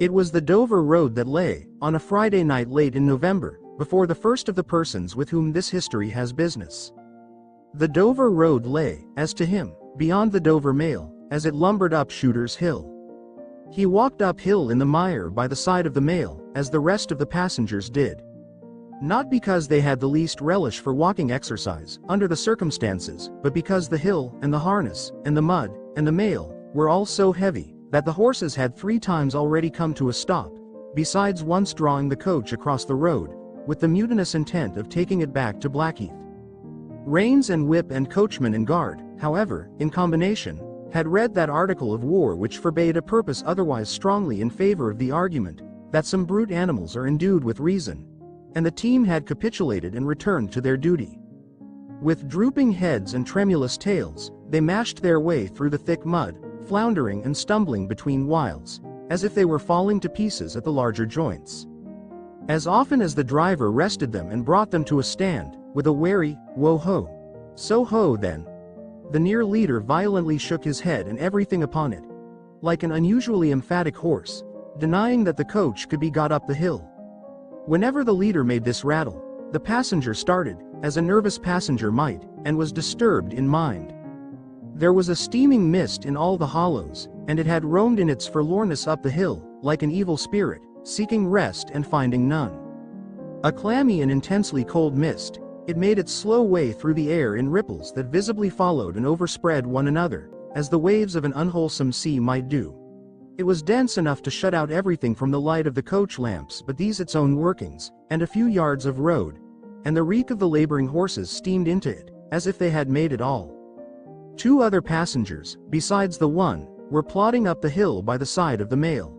It was the Dover Road that lay, on a Friday night late in November, before the first of the persons with whom this history has business. The Dover Road lay, as to him, beyond the Dover Mail, as it lumbered up Shooter's Hill. He walked uphill in the mire by the side of the mail, as the rest of the passengers did. Not because they had the least relish for walking exercise, under the circumstances, but because the hill, and the harness, and the mud, and the mail, were all so heavy, that the horses had 3 times already come to a stop, besides once drawing the coach across the road, with the mutinous intent of taking it back to Blackheath. Reins and whip and coachman and guard, however, in combination, had read that article of war which forbade a purpose otherwise strongly in favor of the argument, that some brute animals are endued with reason, and the team had capitulated and returned to their duty. With drooping heads and tremulous tails, they mashed their way through the thick mud, floundering and stumbling between whiles, as if they were falling to pieces at the larger joints. As often as the driver rested them and brought them to a stand, with a wary, "Wo-ho! So-ho then!" the near leader violently shook his head and everything upon it, like an unusually emphatic horse, denying that the coach could be got up the hill. Whenever the leader made this rattle, the passenger started, as a nervous passenger might, and was disturbed in mind. There was a steaming mist in all the hollows, and it had roamed in its forlornness up the hill, like an evil spirit, seeking rest and finding none. A clammy and intensely cold mist, it made its slow way through the air in ripples that visibly followed and overspread one another, as the waves of an unwholesome sea might do. It was dense enough to shut out everything from the light of the coach lamps but these its own workings, and a few yards of road, and the reek of the laboring horses steamed into it, as if they had made it all. 2 other passengers, besides the one, were plodding up the hill by the side of the mail.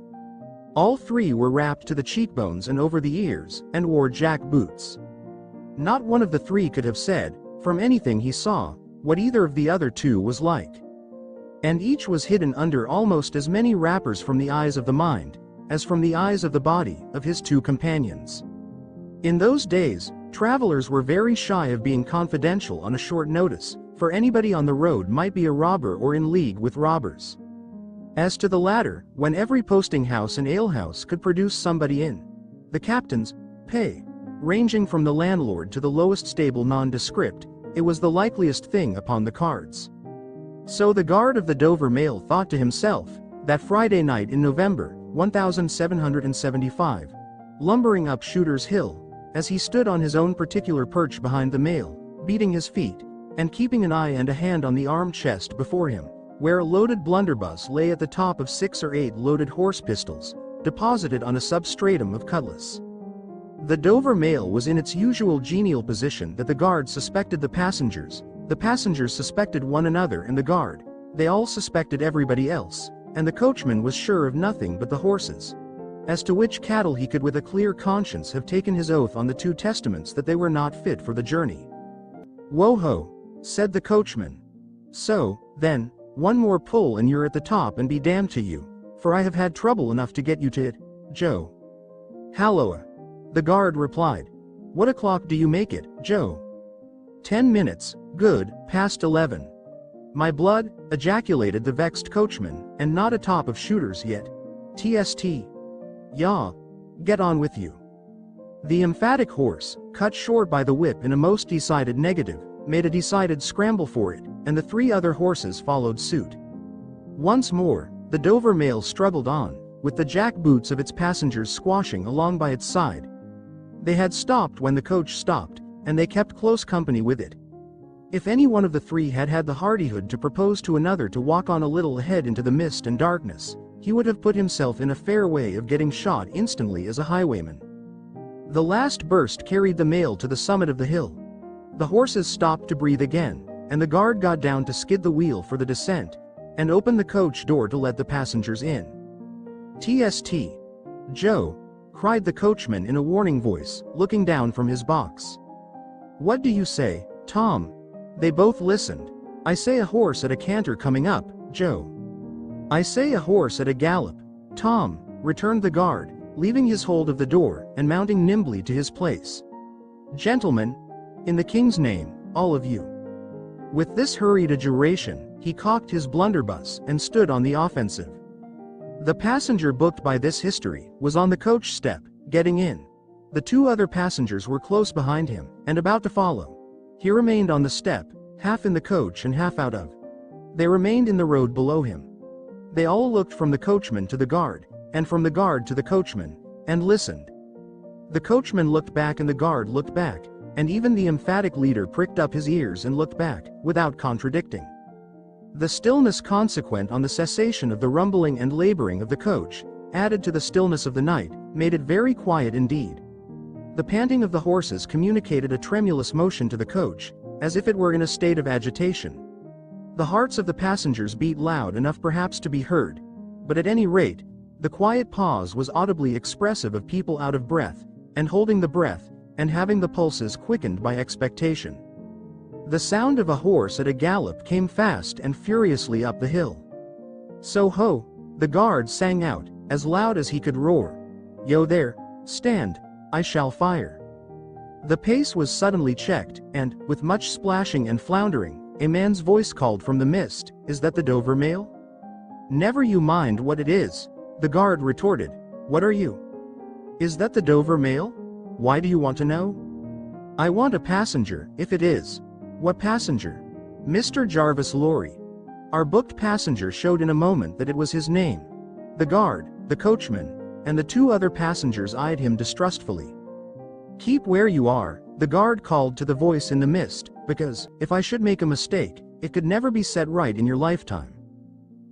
All 3 were wrapped to the cheekbones and over the ears, and wore jack boots. Not one of the 3 could have said, from anything he saw, what either of the other 2 was like. And each was hidden under almost as many wrappers from the eyes of the mind, as from the eyes of the body, of his 2 companions. In those days, travelers were very shy of being confidential on a short notice, for anybody on the road might be a robber or in league with robbers. As to the latter, when every posting house and alehouse could produce somebody in the captain's pay, ranging from the landlord to the lowest stable nondescript, it was the likeliest thing upon the cards. So the guard of the Dover Mail thought to himself, that Friday night in November, 1775, lumbering up Shooter's Hill, as he stood on his own particular perch behind the mail, beating his feet, and keeping an eye and a hand on the arm chest before him, where a loaded blunderbuss lay at the top of 6 or 8 loaded horse pistols, deposited on a substratum of cutlass. The Dover Mail was in its usual genial position that the guard suspected the passengers suspected one another and the guard, they all suspected everybody else, and the coachman was sure of nothing but the horses, as to which cattle he could with a clear conscience have taken his oath on the 2 testaments that they were not fit for the journey. "Wo-ho!" said the coachman. "So, then, one more pull and you're at the top and be damned to you, for I have had trouble enough to get you to it, Joe." "Halloa!" the guard replied. "What o'clock do you make it, Joe?" 10 minutes, good, past 11. "My blood," ejaculated the vexed coachman, "and not atop of Shooters yet. Tst. Yah. Get on with you." The emphatic horse, cut short by the whip in a most decided negative, made a decided scramble for it, and the 3 other horses followed suit. Once more, the Dover Mail struggled on, with the jack boots of its passengers squashing along by its side. They had stopped when the coach stopped, and they kept close company with it. If any one of the 3 had had the hardihood to propose to another to walk on a little ahead into the mist and darkness, he would have put himself in a fair way of getting shot instantly as a highwayman. The last burst carried the mail to the summit of the hill. The horses stopped to breathe again, and the guard got down to skid the wheel for the descent, and opened the coach door to let the passengers in. "Tst. Joe," cried the coachman in a warning voice, looking down from his box. "What do you say, Tom?" They both listened. "I say a horse at a canter coming up, Joe." "I say a horse at a gallop, Tom," returned the guard, leaving his hold of the door, and mounting nimbly to his place. "Gentlemen, in the King's name, all of you." With this hurried adjuration, he cocked his blunderbuss, and stood on the offensive. The passenger booked by this history was on the coach step, getting in. The two other passengers were close behind him, and about to follow. He remained on the step, half in the coach and half out of. They remained in the road below him. They all looked from the coachman to the guard, and from the guard to the coachman, and listened. The coachman looked back and the guard looked back, and even the emphatic leader pricked up his ears and looked back, without contradicting. The stillness consequent on the cessation of the rumbling and laboring of the coach, added to the stillness of the night, made it very quiet indeed. The panting of the horses communicated a tremulous motion to the coach, as if it were in a state of agitation. The hearts of the passengers beat loud enough perhaps to be heard, but at any rate, the quiet pause was audibly expressive of people out of breath, and holding the breath, and having the pulses quickened by expectation. The sound of a horse at a gallop came fast and furiously up the hill. "So ho!" the guard sang out, as loud as he could roar. "Yo there, stand, I shall fire." The pace was suddenly checked, and, with much splashing and floundering, a man's voice called from the mist, "Is that the Dover mail?" "Never you mind what it is," the guard retorted. "What are you?" "Is that the Dover mail? Why do you want to know?" "I want a passenger, if it is." "What passenger?" "Mr. Jarvis Lorry." Our booked passenger showed in a moment that it was his name. The guard, the coachman, and the two other passengers eyed him distrustfully. "Keep where you are," the guard called to the voice in the mist, "because, if I should make a mistake, it could never be set right in your lifetime."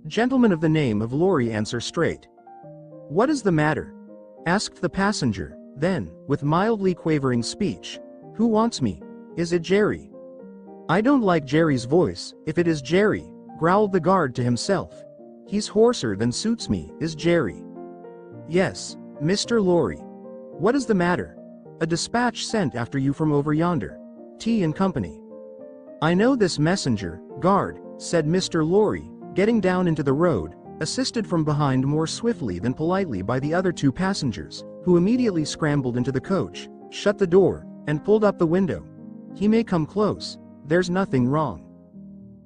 "Gentleman of the name of Lorry, answer straight." "What is the matter?" asked the passenger, then, with mildly quavering speech, "Who wants me? Is it Jerry?" "I don't like Jerry's voice, if it is Jerry," growled the guard to himself. "He's hoarser than suits me, is Jerry." "Yes, Mr. Lorry." "What is the matter?" "A dispatch sent after you from over yonder. T and Company." "I know this messenger, guard," said Mr. Lorry, getting down into the road, assisted from behind more swiftly than politely by the other two passengers, who immediately scrambled into the coach, shut the door, and pulled up the window. "He may come close. There's nothing wrong."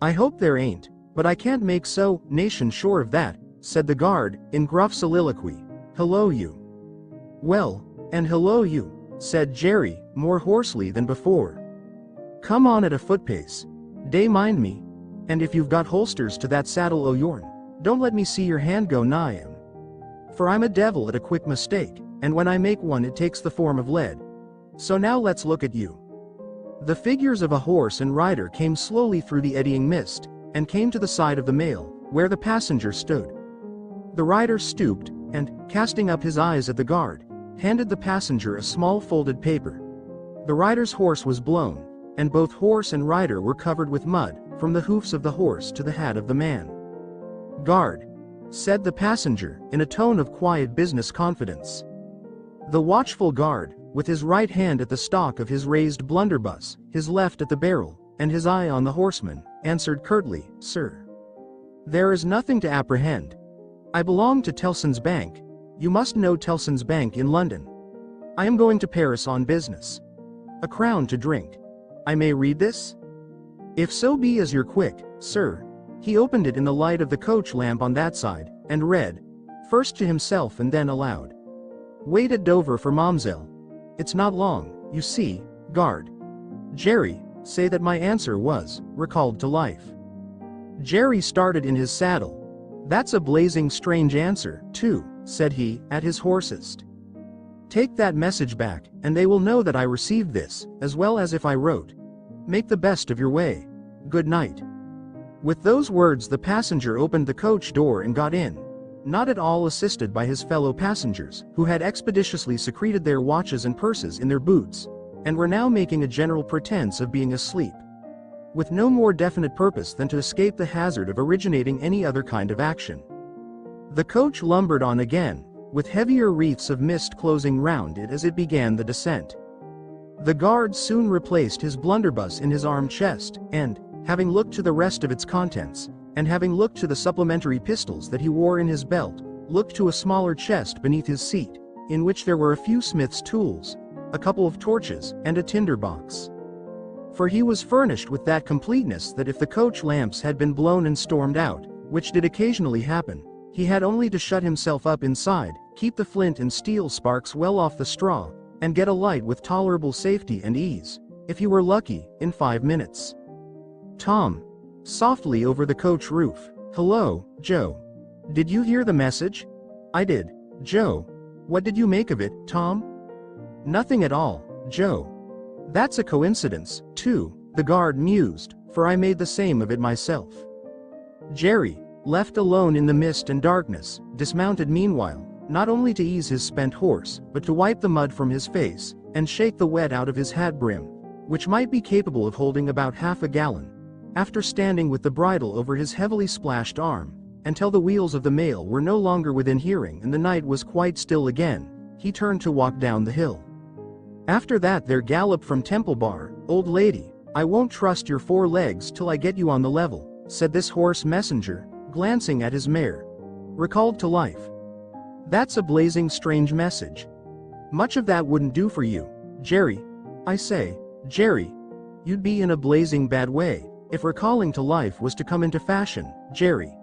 "I hope there ain't, but I can't make so nation sure of that," said the guard, in gruff soliloquy. "Hello you." "Well, and hello you," said Jerry, more hoarsely than before. "Come on at a foot pace. Dey mind me. And if you've got holsters to that saddle o' yourn, don't let me see your hand go nigh 'em. For I'm a devil at a quick mistake, and when I make one it takes the form of lead. So now let's look at you." The figures of a horse and rider came slowly through the eddying mist, and came to the side of the mail, where the passenger stood. The rider stooped, and, casting up his eyes at the guard, handed the passenger a small folded paper. The rider's horse was blown, and both horse and rider were covered with mud, from the hoofs of the horse to the hat of the man. "Guard," said the passenger, in a tone of quiet business confidence. The watchful guard, with his right hand at the stock of his raised blunderbuss, his left at the barrel, and his eye on the horseman, answered curtly, "Sir, there is nothing to apprehend. I belong to Tellson's Bank. You must know Tellson's Bank in London. I am going to Paris on business. A crown to drink. I may read this? If so be as you're quick, sir." He opened it in the light of the coach lamp on that side, and read, first to himself and then aloud. "Wait at Dover for Momselle. It's not long, you see, guard. Jerry, say that my answer was recalled to life." Jerry started in his saddle. "That's a blazing strange answer, too," said he, at his hoarsest. "Take that message back, and they will know that I received this, as well as if I wrote. Make the best of your way. Good night." With those words the passenger opened the coach door and got in, not at all assisted by his fellow passengers, who had expeditiously secreted their watches and purses in their boots, and were now making a general pretense of being asleep, with no more definite purpose than to escape the hazard of originating any other kind of action. The coach lumbered on again, with heavier wreaths of mist closing round it as it began the descent. The guard soon replaced his blunderbuss in his arm chest, and, having looked to the rest of its contents, and having looked to the supplementary pistols that he wore in his belt, looked to a smaller chest beneath his seat, in which there were a few smith's tools, a couple of torches, and a tinder box. For he was furnished with that completeness that if the coach lamps had been blown and stormed out, which did occasionally happen, He had only to shut himself up inside, keep the flint and steel sparks well off the straw, and get a light with tolerable safety and ease, if he were lucky, in 5 minutes. Tom. Softly over the coach roof. Hello, Joe. Did you hear the message? I did, Joe. What did you make of it, Tom? Nothing at all, Joe. That's a coincidence, too, the guard mused, for I made the same of it myself. Jerry, left alone in the mist and darkness, dismounted meanwhile, not only to ease his spent horse, but to wipe the mud from his face, and shake the wet out of his hat brim, which might be capable of holding about half a gallon, after standing with the bridle over his heavily splashed arm, until the wheels of the mail were no longer within hearing and the night was quite still again, he turned to walk down the hill. After that there galloped from Temple Bar, "Old lady, I won't trust your 4 legs till I get you on the level," said this hoarse messenger, glancing at his mare. Recalled to life. That's a blazing strange message. Much of that wouldn't do for you, Jerry. I say, Jerry. You'd be in a blazing bad way, if recalling to life was to come into fashion, Jerry.